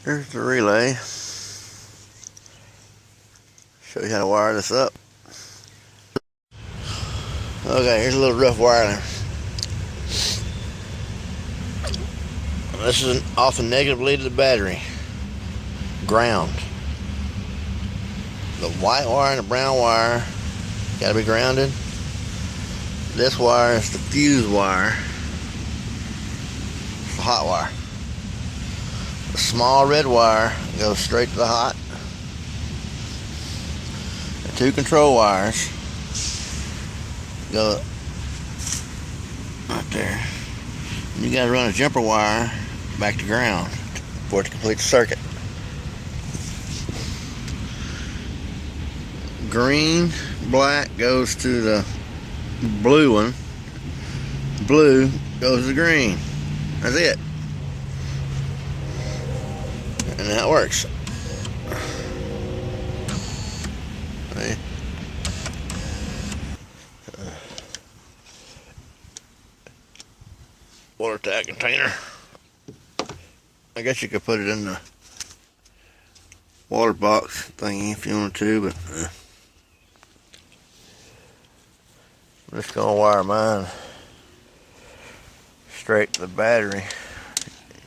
Here's the relay. Show you how to wire this up. Okay, here's a little rough wiring. This is off the negative lead of the battery. Ground. The white wire and the brown wire got to be grounded. This wire is the fuse wire. It's the hot wire. The small red wire goes straight to the hot. The two control wires go right there. And you got to run a jumper wire back to ground for it to complete the circuit. Green, black goes to the blue one. Blue goes to the green. That's it. And that works. See? Water tag container. I guess you could put it in the water box thingy if you wanted to, but I'm just gonna wire mine straight to the battery.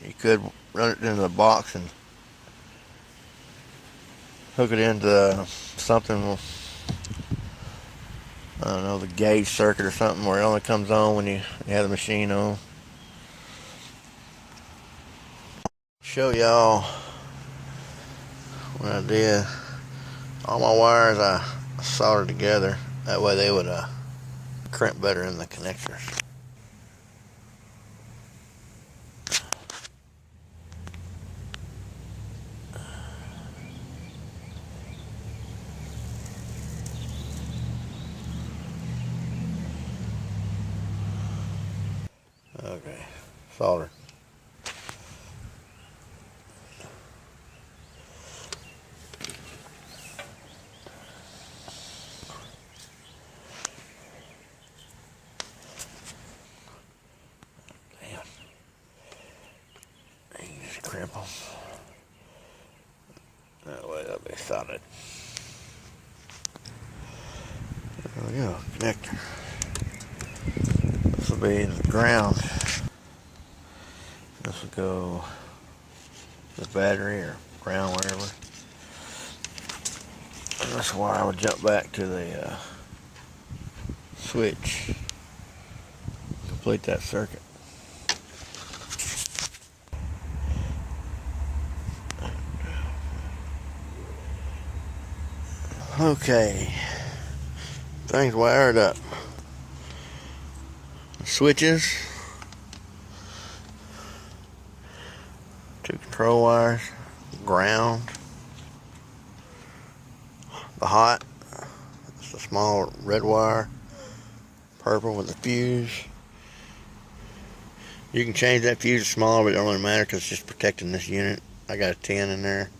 You could run it into the box and hook it into something, I don't know, the gauge circuit or something where it only comes on when you have the machine on. Show y'all what I did. All my wires I soldered together. That way they would crimp better in the connectors. Okay, solder. Crimp them. That way they'll be solid. There we go, connector. This will be the ground. This will go to the battery or ground, wherever. And this wire will jump back to the switch. Complete that circuit. Okay, things wired up. Switches, two control wires, ground, the hot, it's a small red wire, purple with a fuse. You can change that fuse to smaller, but it don't really matter because it's just protecting this unit. I got a 10 in there.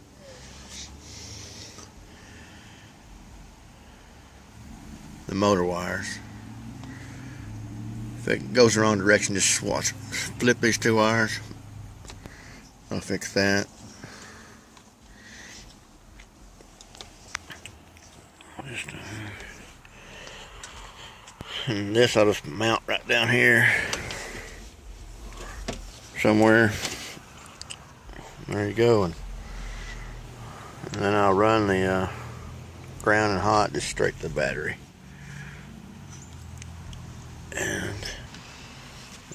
The motor wires. If it goes the wrong direction, just flip these two wires. I'll fix that. And this I'll just mount right down here somewhere. There you go. And then I'll run the ground and hot just straight to the battery. And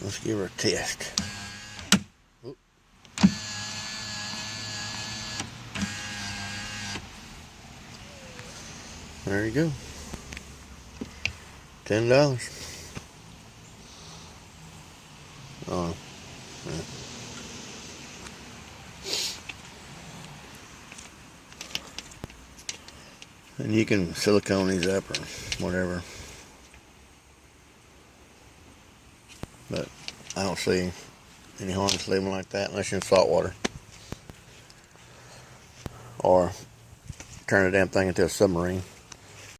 let's give her a test. Oop. There you go. $10. Oh, yeah. And you can silicone these up or whatever. But I don't see any harm to leave them like that unless you're in salt water. Or turn the damn thing into a submarine.